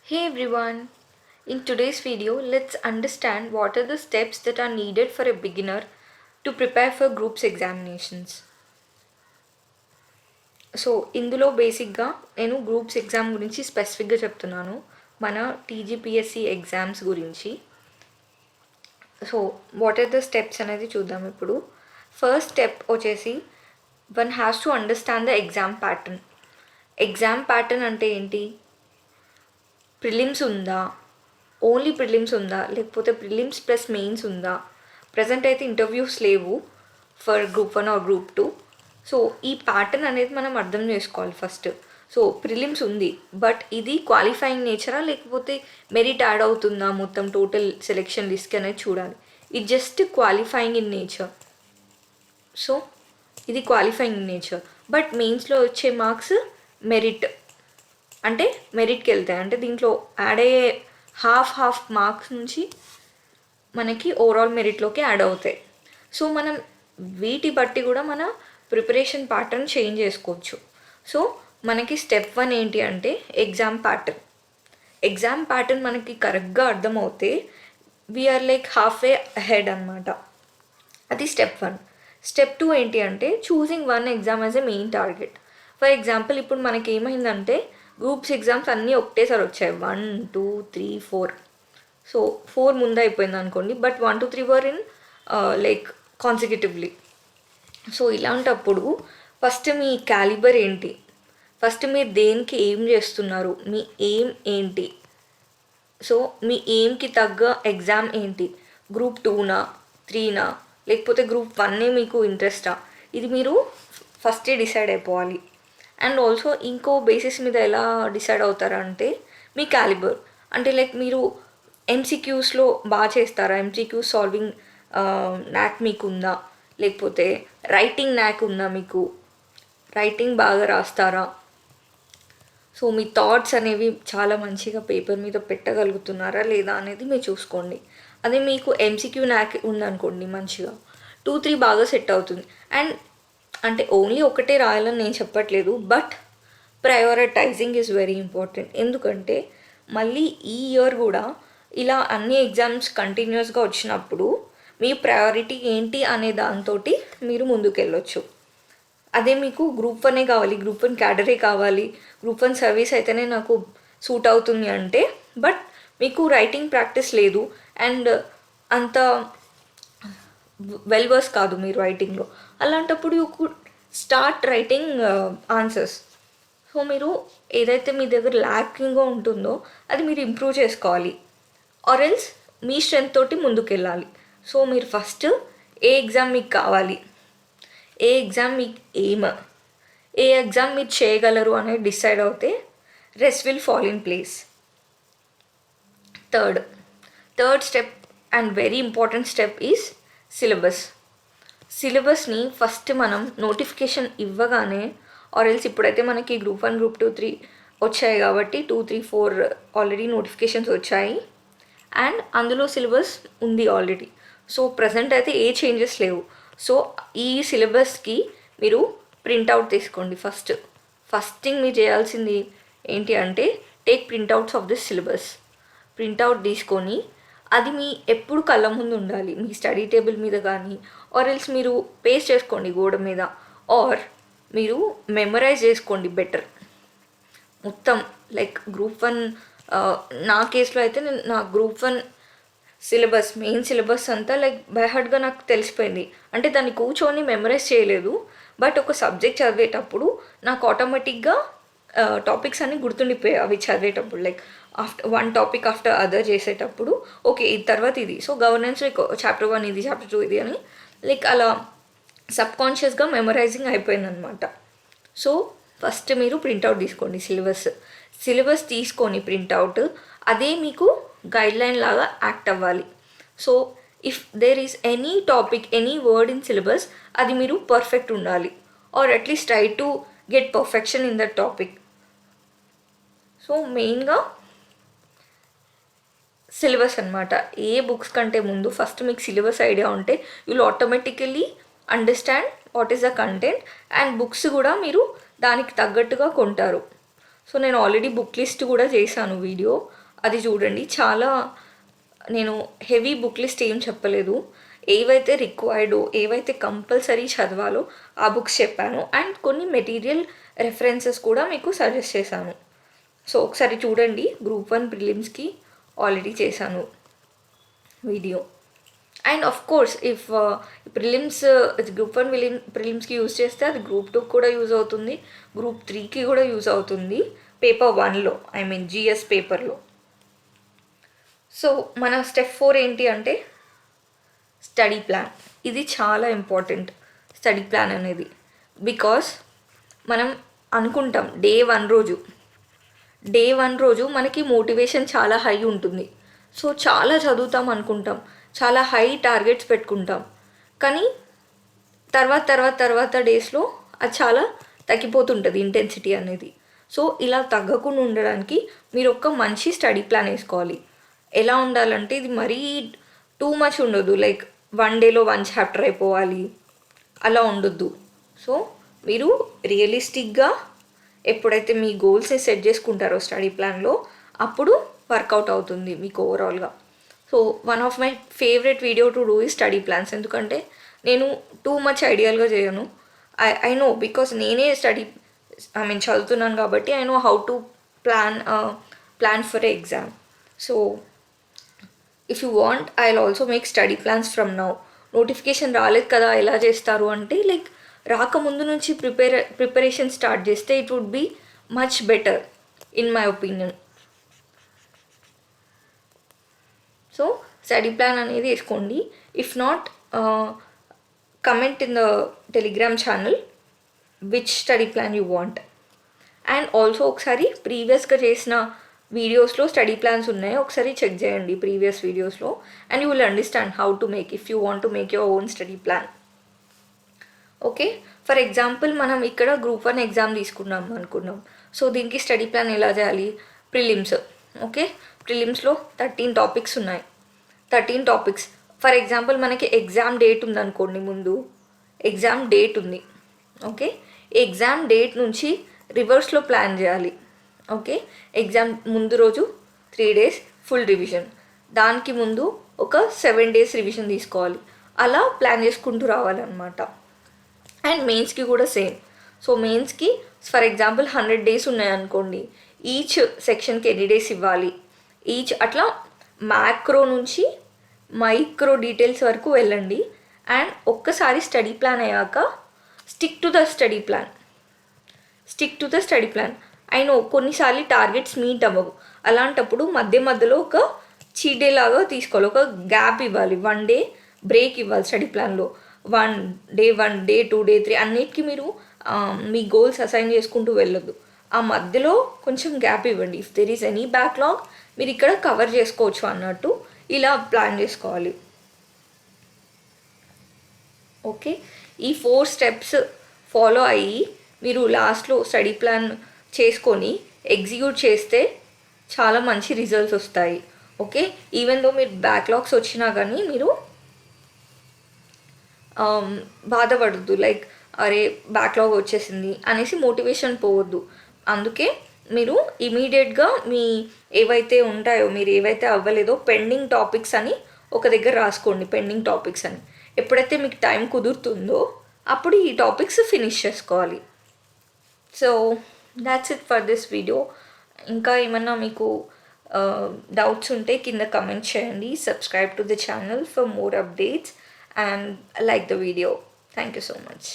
Hey everyone! In today's video, let's understand what are the steps that are needed for a beginner to prepare for groups examinations. So ఇందులో బేసిక్గా నేను groups exam గురించి స్పెసిఫిక్గా చెప్తున్నాను, మన TGPSC exams గురించి. So what are the steps అనేది చూద్దాం ఇప్పుడు. ఫస్ట్ స్టెప్ వచ్చేసి one has to understand the exam pattern. Exam pattern అంటే ఏంటి? ప్రిలిమ్స్ ఉందా, ఓన్లీ ప్రిలిమ్స్ ఉందా, లేకపోతే ప్రిలిమ్స్ ప్లస్ మెయిన్స్ ఉందా? ప్రజెంట్ అయితే ఇంటర్వ్యూస్ లేవు for group 1 or group 2. So ఈ ప్యాటర్న్ అనేది మనం అర్థం చేసుకోవాలి ఫస్ట్. సో ప్రిలిమ్స్ ఉంది, బట్ ఇది క్వాలిఫైయింగ్ నేచరా లేకపోతే మెరిట్ యాడ్ అవుతుందా మొత్తం టోటల్ సెలెక్షన్ లిస్ట్ అనేది చూడాలి. ఇది just qualifying in nature. So ఇది క్వాలిఫైయింగ్ ఇన్ నేచర్, బట్ మెయిన్స్లో వచ్చే మార్క్స్ మెరిట్ అంటే మెరిట్కి వెళ్తాయి. అంటే దీంట్లో యాడ్ అయ్యే హాఫ్ మార్క్స్ నుంచి మనకి ఓవరాల్ మెరిట్లోకి యాడ్ అవుతాయి. సో మనం వీటి బట్టి కూడా మన ప్రిపరేషన్ ప్యాటర్న్ చేంజ్ చేసుకోవచ్చు. సో మనకి స్టెప్ 1 ఏంటి అంటే ఎగ్జామ్ ప్యాటర్న్. ఎగ్జామ్ ప్యాటర్న్ మనకి కరెక్ట్గా అర్థమవుతే we're like halfway ahead అనమాట. అది స్టెప్ 1. స్టెప్ 2 ఏంటి అంటే choosing one exam as a main target. For example ఇప్పుడు మనకి ఏమైందంటే గ్రూప్స్ ఎగ్జామ్స్ అన్నీ ఒకటేసారి వచ్చాయి, 1, 2, 3, 4. సో 4 ముందు అయిపోయింది అనుకోండి, but 1, 2, 3 were in like consecutively. So ఇలాంటప్పుడు ఫస్ట్ మీ క్యాలిబర్ ఏంటి, ఫస్ట్ మీరు దేనికి ఏం చేస్తున్నారు, మీ ఎయిమ్ ఏంటి, సో మీ ఎయిమ్కి తగ్గ ఎగ్జామ్ ఏంటి, గ్రూప్ 2నా 3నా లేకపోతే గ్రూప్ 1 మీకు ఇంట్రెస్టా, ఇది మీరు ఫస్టే డిసైడ్ అయిపోవాలి. అండ్ ఆల్సో ఇంకో బేసిస్ మీద ఎలా డిసైడ్ అవుతారంటే మీ క్యాలిబర్. అంటే లైక్ మీరు ఎంసీక్యూస్లో బాగా చేస్తారా, ఎంసీక్యూ సాల్వింగ్ న్యాక్ మీకు ఉందా, లేకపోతే రైటింగ్ న్యాక్ ఉందా, మీకు రైటింగ్ బాగా రాస్తారా, సో మీ థాట్స్ అనేవి చాలా మంచిగా పేపర్ మీద పెట్టగలుగుతున్నారా లేదా అనేది మీరు చూసుకోండి. అదే మీకు ఎంసీక్యూ న్యాక్ ఉందనుకోండి, మంచిగా 2, 3 బాగా సెట్ అవుతుంది. అండ్ అంటే ఓన్లీ ఒకటే రాయాలని నేను చెప్పట్లేదు, but prioritising is very important. ఎందుకంటే మళ్ళీ ఈ ఇయర్ కూడా ఇలా అన్ని ఎగ్జామ్స్ కంటిన్యూస్గా వచ్చినప్పుడు మీ ప్రయారిటీ ఏంటి అనే దాంతో మీరు ముందుకెళ్ళొచ్చు. అదే మీకు గ్రూప్ 1 కావాలి, గ్రూప్ 1 క్యాడరే కావాలి, గ్రూప్ 1 సర్వీస్ అయితేనే నాకు సూట్ అవుతుంది అంటే, బట్ మీకు రైటింగ్ ప్రాక్టీస్ లేదు అండ్ అంత వెల్ వర్స్ కాదు మీరు రైటింగ్లో, అలాంటప్పుడు you could start writing answers. So మీరు ఏదైతే మీ దగ్గర ల్యాకింగ్గా ఉంటుందో అది మీరు ఇంప్రూవ్ చేసుకోవాలి, ఆర్ ఎల్స్ మీ స్ట్రెంత్ తోటి ముందుకెళ్ళాలి. సో మీరు ఫస్ట్ ఏ ఎగ్జామ్ మీకు కావాలి, ఏ ఎగ్జామ్ మీకు ఎయిమ్, ఏ ఎగ్జామ్ మీరు చేయగలరు అనేది డిసైడ్ అవుతే rest will fall in place. Third step and very important step is syllabus. సిలబస్ని ఫస్ట్ మనం నోటిఫికేషన్ ఇవ్వగానే, ఆర్ ఎల్స్ ఇప్పుడైతే మనకి గ్రూప్ 1, గ్రూప్ 2, 3 వచ్చాయి కాబట్టి 2, 3, 4 ఆల్రెడీ నోటిఫికేషన్స్ వచ్చాయి అండ్ అందులో సిలబస్ ఉంది ఆల్రెడీ. సో ప్రజెంట్ అయితే ఏ చేంజెస్ లేవు. సో ఈ సిలబస్కి మీరు ప్రింట్అవుట్ తీసుకోండి. ఫస్ట్ థింగ్ మీరు చేయాల్సింది ఏంటి అంటే take printouts of this syllabus. Printout తీసుకొని అది మీ ఎప్పుడు కళ్ళ ముందు ఉండాలి, మీ స్టడీ టేబుల్ మీద కానీ, ఆర్ ఎల్స్ మీరు పేస్ట్ చేసుకోండి గోడ మీద, ఆర్ మీరు మెమరైజ్ చేసుకోండి బెటర్ మొత్తం. లైక్ గ్రూప్ 1 నా కేసులో అయితే నా గ్రూప్ 1 సిలబస్, మెయిన్ సిలబస్ అంతా లైక్ బై హార్ట్గా నాకు తెలిసిపోయింది. అంటే దాన్ని కూర్చొని మెమరైజ్ చేయలేదు, బట్ ఒక సబ్జెక్ట్ చదివేటప్పుడు నాకు ఆటోమేటిక్గా టాపిక్స్ అన్నీ గుర్తుండిపోయాయి అవి చదివేటప్పుడు. Like after one topic after other చేసేటప్పుడు ఓకే ఇది తర్వాత ఇది, సో గవర్నెన్స్ లైక్ చాప్టర్ 1 ఇది, చాప్టర్ 2 ఇది అని లైక్ అలా సబ్కాన్షియస్గా మెమరైజింగ్ అయిపోయిందనమాట. సో ఫస్ట్ మీరు ప్రింట్అవుట్ తీసుకోండి సిలబస్ తీసుకొని ప్రింట్అవుట్, అదే మీకు గైడ్లైన్ లాగా యాక్ట్ అవ్వాలి. So if there is any topic, any word in syllabus, అది మీరు పర్ఫెక్ట్ ఉండాలి, or at least try to get perfection in that topic. So మెయిన్గా సిలబస్ అనమాట. ఏ బుక్స్ కంటే ముందు ఫస్ట్ మీకు సిలబస్ ఐడియా ఉంటే you will automatically understand what is the content, and books కూడా మీరు దానికి తగ్గట్టుగా కొంటారు. సో నేను ఆల్రెడీ బుక్ లిస్ట్ కూడా చేశాను వీడియో, అది చూడండి. చాలా నేను హెవీ బుక్ లిస్ట్ ఏం చెప్పలేదు, ఏవైతే రిక్వైర్డో ఏవైతే కంపల్సరీ చదవాలో ఆ బుక్స్ చెప్పాను. అండ్ కొన్ని మెటీరియల్ రెఫరెన్సెస్ కూడా మీకు సజెస్ట్ చేశాను. సో ఒకసారి చూడండి, గ్రూప్ 1 ప్రిలిమ్స్కి ఆల్రెడీ చేశాను video. And of course if prelims group 1 ప్రిలిమ్స్కి యూజ్ చేస్తే అది గ్రూప్ 2 కూడా యూజ్ అవుతుంది, గ్రూప్ 3కి కూడా యూజ్ అవుతుంది, పేపర్ 1లో, ఐ మీన్ జిఎస్ పేపర్లో. సో మన స్టెప్ 4 ఏంటి అంటే స్టడీ ప్లాన్. ఇది చాలా ఇంపార్టెంట్, స్టడీ ప్లాన్ అనేది. బికాస్ మనం అనుకుంటాం డే వన్ రోజు మనకి మోటివేషన్ చాలా హై ఉంటుంది. సో చాలా చదువుతాం అనుకుంటాం, చాలా హై టార్గెట్స్ పెట్టుకుంటాం. కానీ తర్వాత డేస్లో అది చాలా తగ్గిపోతుంటుంది ఇంటెన్సిటీ అనేది. సో ఇలా తగ్గకుండా ఉండడానికి మీరు ఒక మంచి స్టడీ ప్లాన్ వేసుకోవాలి. ఎలా ఉండాలంటే ఇది మరీ టూ మచ్ ఉండొద్దు, లైక్ 1 డేలో 1 చాప్టర్ అయిపోవాలి అలా ఉండొద్దు. సో మీరు రియలిస్టిక్గా ఎప్పుడైతే మీ గోల్స్ని సెట్ చేసుకుంటారో స్టడీ ప్లాన్లో, అప్పుడు వర్కౌట్ అవుతుంది మీకు ఓవరాల్గా. So one of my favourite video to do ఈ స్టడీ ప్లాన్స్. ఎందుకంటే నేను టూ మచ్ ఐడియల్గా చేయను. ఐ నో, బికాస్ నేనే చదువుతున్నాను కాబట్టి I know how to plan for exam. So if you want I will also make study plans from now. Notification రాలేదు కదా ఎలా చేస్తారు అంటే, లైక్ రాకముందు నుంచి ప్రిపరేషన్ స్టార్ట్ చేస్తే it would be much better in my opinion. So study plan అనేది వేసుకోండి. If not, comment in the telegram channel which study plan you want. And also ఒకసారి ప్రీవియస్గా చేసిన వీడియోస్లో స్టడీ ప్లాన్స్ ఉన్నాయి, ఒకసారి చెక్ చేయండి ప్రీవియస్ వీడియోస్లో, and you will understand how to make, if you want to make your own study plan. Okay, for example మనం ఇక్కడ గ్రూప్ 1 ఎగ్జామ్ తీసుకున్నాం అనుకున్నాం. సో దీనికి స్టడీ ప్లాన్ ఎలా చేయాలి? ప్రిలిమ్స్. ఓకే, ప్రిలిమ్స్లో 13 టాపిక్స్ ఉన్నాయి. 13 టాపిక్స్. ఫర్ ఎగ్జాంపుల్ మనకి ఎగ్జామ్ డేట్ ఉందనుకోండి, ముందు ఎగ్జామ్ డేట్ ఉంది. ఓకే, ఎగ్జామ్ డేట్ నుంచి రివర్స్లో ప్లాన్ చేయాలి. ఓకే, ఎగ్జామ్ ముందు రోజు 3 days ఫుల్ రివిజన్, దానికి ముందు ఒక 7 days రివిజన్ తీసుకోవాలి. అలా ప్లాన్ చేసుకుంటూ రావాలన్నమాట. అండ్ మెయిన్స్కి కూడా సేమ్. సో మెయిన్స్కి ఫర్ ఎగ్జాంపుల్ 100 days ఉన్నాయనుకోండి, ఈచ్ సెక్షన్కి ఎన్ని డేస్ ఇవ్వాలి, ఈచ్ అట్లా మ్యాక్రో నుంచి మైక్రో డీటెయిల్స్ వరకు వెళ్ళండి. అండ్ ఒక్కసారి స్టడీ ప్లాన్ అయ్యాక stick to the study plan. అయినో కొన్నిసార్లు టార్గెట్స్ మీట్ అవ్వవు, అలాంటప్పుడు మధ్యలో ఒక చీట్ డే లాగా తీసుకోవాలి, ఒక గ్యాప్ ఇవ్వాలి, 1 day బ్రేక్ ఇవ్వాలి స్టడీ ప్లాన్లో. 1 day 1 day 2 day 3 అన్నిటికీ మీరు మీ గోల్స్ అసైన్ చేసుకుంటూ వెళ్ళొద్దు. ఆ మధ్యలో కొంచెం గ్యాప్ ఇవ్వండి. If there is any backlog మీరు ఇక్కడ కవర్ చేసుకోవచ్చు అన్నట్టు ఇలా ప్లాన్ చేసుకోవాలి. ఓకే, ఈ 4 steps ఫాలో అయ్యి మీరు లాస్ట్లో స్టడీ ప్లాన్ చేసుకొని ఎగ్జిక్యూట్ చేస్తే చాలా మంచి రిజల్ట్స్ వస్తాయి. ఓకే, ఈవెన్ దో మీరు బ్యాక్లాగ్స్ వచ్చినా కానీ మీరు బాధపడద్దు, లైక్ అరే బ్యాక్లాగ్ వచ్చేసింది అనేసి మోటివేషన్ పోవద్దు. అందుకే మీరు ఇమీడియట్గా మీ ఏవైతే ఉంటాయో, మీరు ఏవైతే అవ్వలేదో పెండింగ్ టాపిక్స్ అని ఒక దగ్గర రాసుకోండి. పెండింగ్ టాపిక్స్ అని ఎప్పుడైతే మీకు టైం కుదురుతుందో అప్పుడు ఈ టాపిక్స్ ఫినిష్ చేసుకోవాలి. So that's it for this video. ఇంకా ఏమన్నా మీకు డౌట్స్ ఉంటే కింద కమెంట్ చేయండి. Subscribe to the channel for more updates and like the video. Thank you so much.